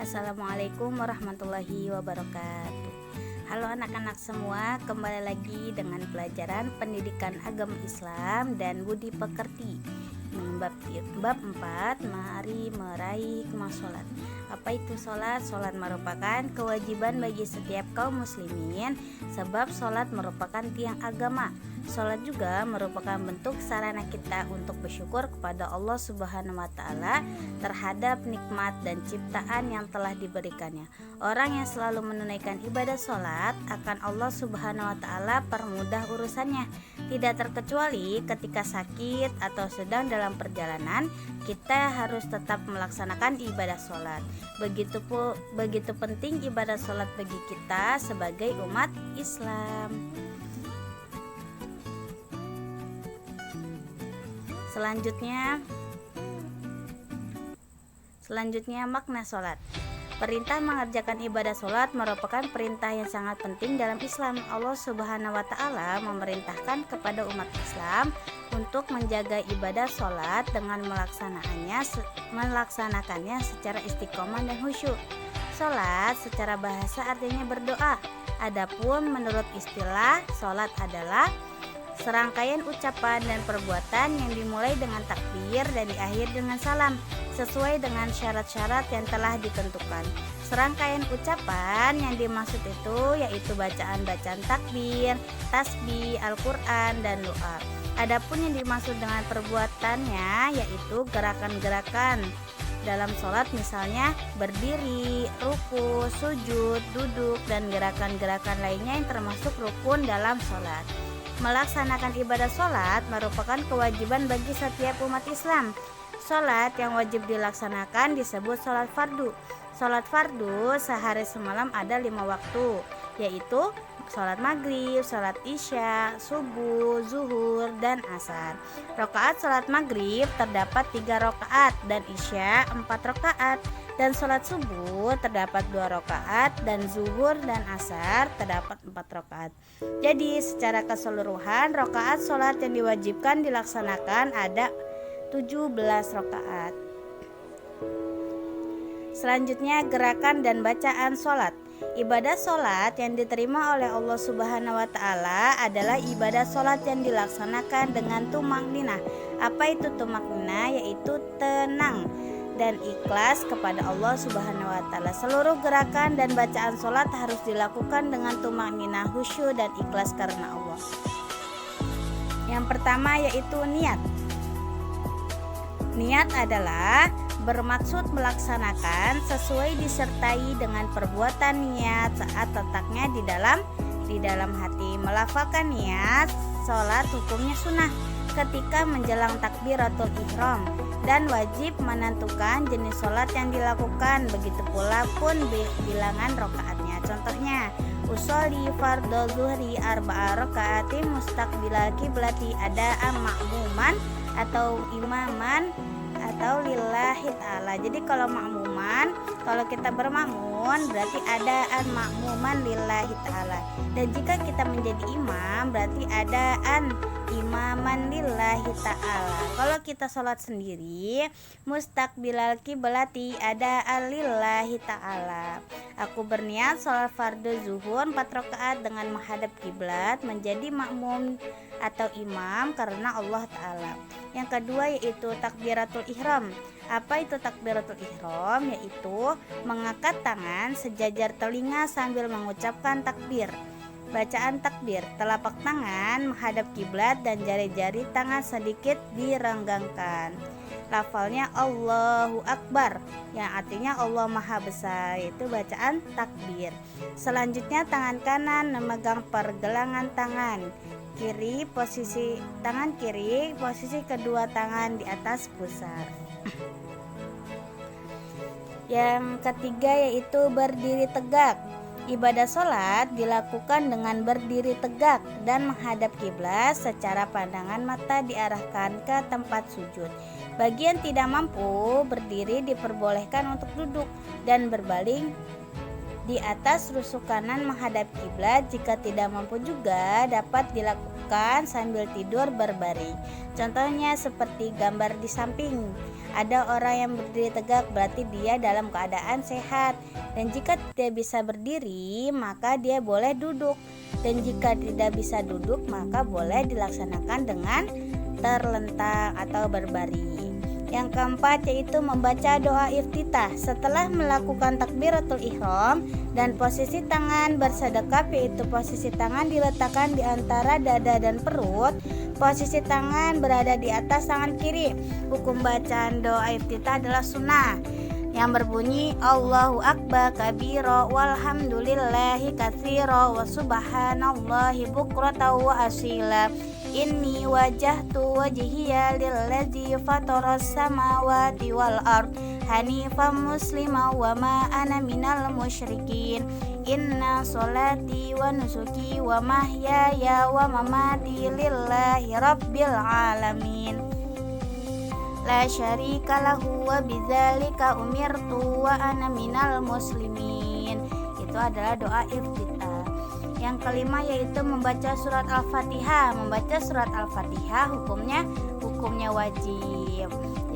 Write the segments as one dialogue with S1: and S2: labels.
S1: Assalamualaikum warahmatullahi wabarakatuh. Halo anak-anak semua, kembali lagi dengan pelajaran pendidikan agama Islam dan budi pekerti. Bab 4, mari meraih hikmah sholat. Apa itu sholat? Sholat merupakan kewajiban bagi setiap kaum muslimin, sebab sholat merupakan tiang agama. Sholat juga merupakan bentuk sarana kita untuk bersyukur kepada Allah Subhanahu wa Ta'ala terhadap nikmat dan ciptaan yang telah diberikannya. Orang yang selalu menunaikan ibadah sholat akan Allah Subhanahu wa Ta'ala permudah urusannya. Tidak terkecuali ketika sakit atau sedang dalam perjalanan, kita harus tetap melaksanakan ibadah sholat. Begitu penting ibadah sholat bagi kita sebagai umat Islam. Selanjutnya makna sholat. Perintah mengerjakan ibadah sholat merupakan perintah yang sangat penting dalam Islam. Allah Subhanahu wa Ta'ala memerintahkan kepada umat Islam untuk menjaga ibadah sholat dengan melaksanakannya secara istiqomah dan khusyuk. Sholat secara bahasa artinya berdoa. Adapun menurut istilah, sholat adalah serangkaian ucapan dan perbuatan yang dimulai dengan takbir dan diakhiri dengan salam sesuai dengan syarat-syarat yang telah ditentukan. Serangkaian ucapan yang dimaksud itu yaitu bacaan-bacaan takbir, tasbih, Al-Quran, dan doa. Adapun yang dimaksud dengan perbuatannya yaitu gerakan-gerakan dalam sholat, misalnya berdiri, ruku, sujud, duduk, dan gerakan-gerakan lainnya yang termasuk rukun dalam sholat. Melaksanakan ibadah sholat merupakan kewajiban bagi setiap umat Islam. Sholat yang wajib dilaksanakan disebut sholat fardu. Sholat fardu sehari semalam ada 5 waktu, yaitu sholat maghrib, sholat isya, subuh, zuhur, dan asar. Rakaat sholat maghrib terdapat 3 rakaat dan isya 4 rakaat, dan sholat subuh terdapat 2 rakaat, dan zuhur dan asar terdapat 4 rakaat. Jadi secara keseluruhan rakaat sholat yang diwajibkan dilaksanakan ada 17 rakaat. Selanjutnya gerakan dan bacaan sholat. Ibadah sholat yang diterima oleh Allah Subhanahu wa Ta'ala adalah ibadah sholat yang dilaksanakan dengan tumakninah. Apa itu tumakninah? Yaitu tenang dan ikhlas kepada Allah Subhanahu wa Ta'ala. Seluruh gerakan dan bacaan sholat harus dilakukan dengan tumakninah, khusyuk, dan ikhlas karena Allah. Yang pertama yaitu niat. Niat adalah bermaksud melaksanakan sesuai disertai dengan perbuatan niat saat letaknya di dalam hati. Melafalkan niat sholat hukumnya sunnah ketika menjelang takbiratul ihram dan wajib menentukan jenis sholat yang dilakukan. Begitu pula pun bilangan rakaatnya. Contohnya, usolli fardhu zuhri arba'a raka'atin mustaqbilal qiblati adaan ma'muman atau imaman atau lillahi ta'ala. Jadi kalau makmuman, kalau kita bermakmun berarti adaan makmuman lillahi ta'ala. Dan jika kita menjadi imam berarti adaan imaman lillahi ta'ala. Kalau kita sholat sendiri, mustaqbilal qiblati adaan lillahi ta'ala. Aku berniat sholat fardu zuhur 4 rakaat dengan menghadap kiblat menjadi makmum atau imam karena Allah Ta'ala. Yang kedua yaitu takbiratul ihram. Apa itu takbiratul ihram? Yaitu mengangkat tangan sejajar telinga sambil mengucapkan takbir. Bacaan takbir, telapak tangan menghadap kiblat dan jari-jari tangan sedikit direnggangkan. Lafalnya Allahu Akbar, yang artinya Allah Maha Besar, yaitu bacaan takbir. Selanjutnya tangan kanan memegang pergelangan tangan kiri, posisi tangan kiri, posisi kedua tangan di atas pusar. Yang ketiga yaitu berdiri tegak. Ibadah sholat dilakukan dengan berdiri tegak dan menghadap kiblat secara pandangan mata diarahkan ke tempat sujud. Bagi yang tidak mampu berdiri diperbolehkan untuk duduk dan berbaring di atas rusuk kanan menghadap kiblat. Jika tidak mampu juga dapat dilakukan sambil tidur berbaring. Contohnya seperti gambar di samping. Ada orang yang berdiri tegak, berarti dia dalam keadaan sehat. Dan jika tidak bisa berdiri, maka dia boleh duduk. Dan jika tidak bisa duduk, maka boleh dilaksanakan dengan terlentang atau berbaring. Yang keempat yaitu membaca doa iftitah. Setelah melakukan takbiratul ihram dan posisi tangan bersedekap, yaitu posisi tangan diletakkan di antara dada dan perut, posisi tangan berada di atas tangan kiri. Hukum bacaan doa iftitah adalah sunnah yang berbunyi Allahu Akbar kabira walhamdulillahi katsira wa subhanallahi bukratan wa asila. Inni wajahtu wajhiya lillazi fataras samawati wal ard hanifan muslima wa ma ana minal musyrikin. Inna sholati wa nusuki wa mahyaya wa mamati lillahi rabbil alamin la syarika lahu wa bidzalika umirtu wa ana minal muslimin. Itu adalah doa iftitah. Yang kelima yaitu membaca surat Al-Fatihah. Membaca surat Al-Fatihah hukumnya wajib.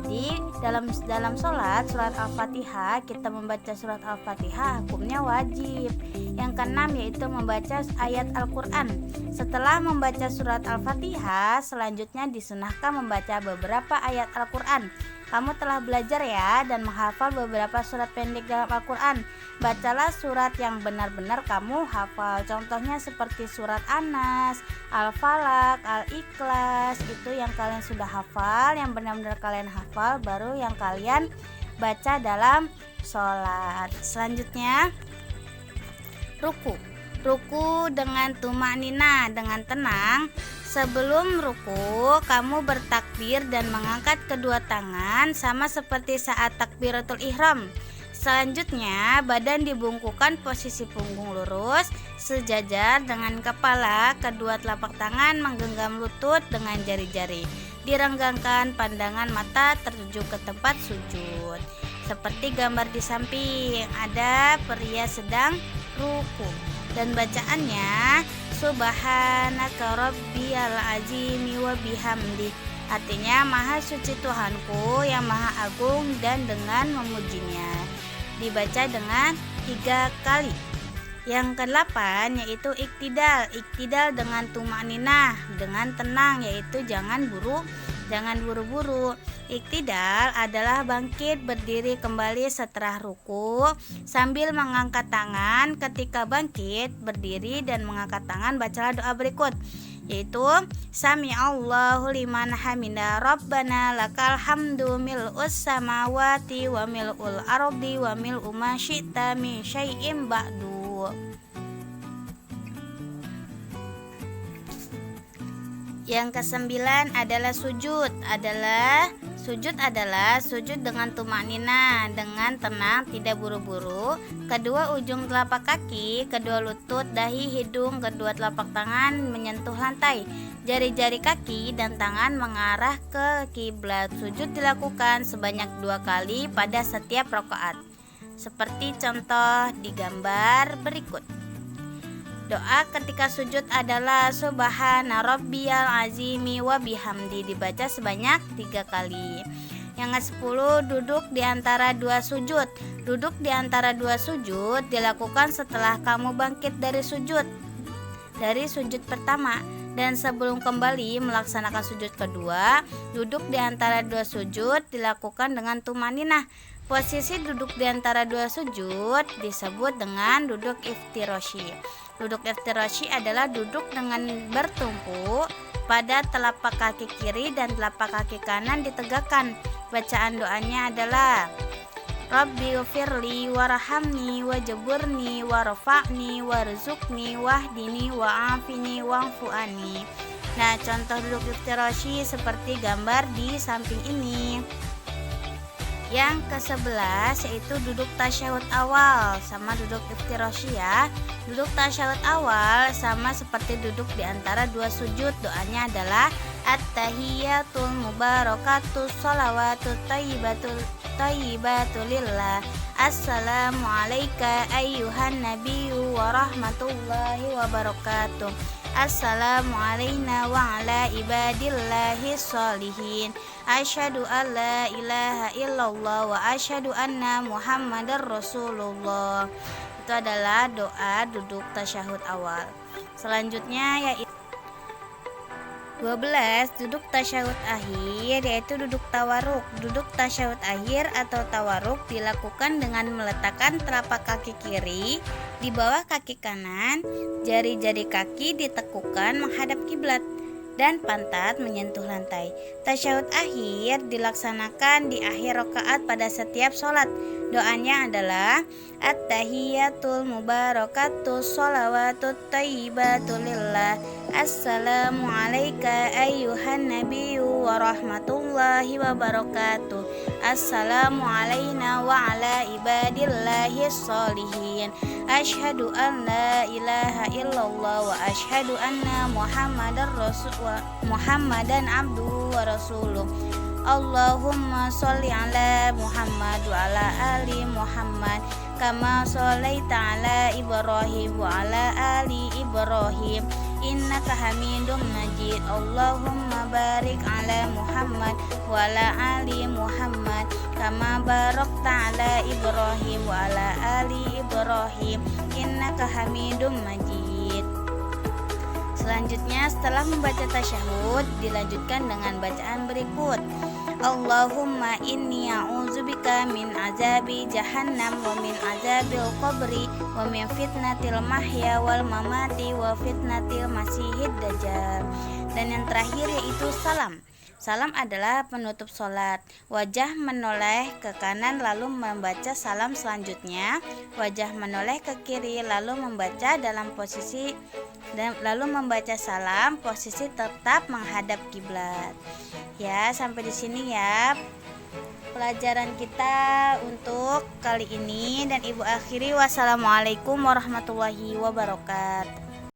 S1: Jadi dalam sholat surat Al-Fatihah, kita membaca surat Al-Fatihah hukumnya wajib. Yang keenam yaitu membaca ayat Al-Quran. Setelah membaca surat Al-Fatihah, selanjutnya disunahkan membaca beberapa ayat Al-Quran. Kamu telah belajar ya dan menghafal beberapa surat pendek dalam Al-Quran. Bacalah surat yang benar-benar kamu hafal. Contohnya seperti surat An-Nas, Al-Falaq, Al-Ikhlas. Itu yang kalian sudah hafal, yang benar-benar kalian hafal, baru yang kalian baca dalam sholat. Selanjutnya ruku dengan tumanina, dengan tenang. Sebelum ruku, kamu bertakbir dan mengangkat kedua tangan sama seperti saat takbiratul ihram. Selanjutnya, badan dibungkukkan posisi punggung lurus, sejajar dengan kepala, kedua telapak tangan menggenggam lutut dengan jari-jari. Direnggangkan pandangan mata tertuju ke tempat sujud. Seperti gambar di samping, ada pria sedang ruku. Dan bacaannya Subhanaka Rabbiyal Azimi wa bihamdi. Artinya maha suci Tuhanku yang maha agung dan dengan memujinya. Dibaca dengan 3 kali. Yang ke-8 yaitu iktidal dengan tumaninah, dengan tenang, yaitu jangan buru-buru. Iktidal adalah bangkit berdiri kembali setelah ruku sambil mengangkat tangan. Ketika bangkit berdiri dan mengangkat tangan, bacalah doa berikut, yaitu Sami'allahu liman hamidah Rabbana lakal hamdu mil'us samawati wa mil'ul ardi wa mil'u ma syi'ta min syai'im ba'du. Yang ke-9 adalah sujud. Sujud adalah sujud dengan tumanina, dengan tenang, tidak buru-buru. Kedua ujung telapak kaki, kedua lutut, dahi, hidung, kedua telapak tangan menyentuh lantai. Jari-jari kaki dan tangan mengarah ke kiblat. Sujud dilakukan sebanyak 2 kali pada setiap rakaat. Seperti contoh di gambar berikut. Doa ketika sujud adalah Subhana Rabbiyal Azimi wa bihamdi, dibaca sebanyak 3 kali. Yang ke-10 duduk di antara 2 sujud. Duduk di antara 2 sujud dilakukan setelah kamu bangkit dari sujud pertama. Dan sebelum kembali melaksanakan sujud kedua, duduk di antara 2 sujud dilakukan dengan tumaninah. Posisi duduk di antara 2 sujud disebut dengan duduk iftirashi. Duduk iftirashi adalah duduk dengan bertumpu pada telapak kaki kiri dan telapak kaki kanan ditegakkan. Bacaan doanya adalah Rabbi ghfirli warhamni wajburni warfa'ni warzuqni wahdini wa'afini wa'fu'ani. Nah, contoh duduk iftirashi seperti gambar di samping ini. Yang ke-11 yaitu duduk tasyahud awal, sama duduk iftirashi ya. Duduk tasyahud awal sama seperti duduk di antara 2 sujud. Doanya adalah At-tahiyyatul mubarakatus sholawatut thayyibatu lillah. Assalamu alayka ayyuhan nabiyyu wa rahmatullahi wa barakatuh. Assalamu alayna wa ala ibadillahi sholihin. Asyhadu an la ilaha illallah wa asyhadu anna Muhammadar Rasulullah. Itu adalah doa duduk tasyahud awal. Selanjutnya yaitu 12. Duduk tasyahud akhir, yaitu duduk tawaruk. Duduk tasyahud akhir atau tawaruk dilakukan dengan meletakkan telapak kaki kiri di bawah kaki kanan, jari-jari kaki ditekukan menghadap kiblat dan pantat menyentuh lantai. Tasyahud akhir dilaksanakan di akhir rakaat pada setiap sholat. Doanya adalah At-tahiyatul mubarakatus sholawatut thayyibatu lillah. Assalamu alayka ayyuhan nabiyyu wa rahmatullahi wa barakatuh. Assalamu alayna wa ala ibadillahi sholihin. Asyhadu an la ilaha illallah wa asyhadu anna Muhammadan abduhu wa rasuluh. Allahumma sholli ala Muhammad wa ala ali Muhammad kama sholaita ala Ibrahim wa ala ali Ibrahim innaka Hamidum Majid. Allahumma barik ala Muhammad wa ala ali Muhammad kama barakta ala Ibrahim wa ala ali Ibrahim innaka Hamidum Majid. Selanjutnya setelah membaca tasyahud dilanjutkan dengan bacaan berikut. Allahumma inni a'udzubika min azabi jahannam wa min azabil qabri wa min fitnatil mahya wal mamati wa fitnatil masihid dajjal. Dan yang terakhir yaitu salam. Salam adalah penutup sholat. Wajah menoleh ke kanan lalu membaca salam selanjutnya. Wajah menoleh ke kiri lalu membaca membaca salam posisi tetap menghadap kiblat. Ya, sampai di sini ya pelajaran kita untuk kali ini, dan ibu akhiri wassalamualaikum warahmatullahi wabarakatuh.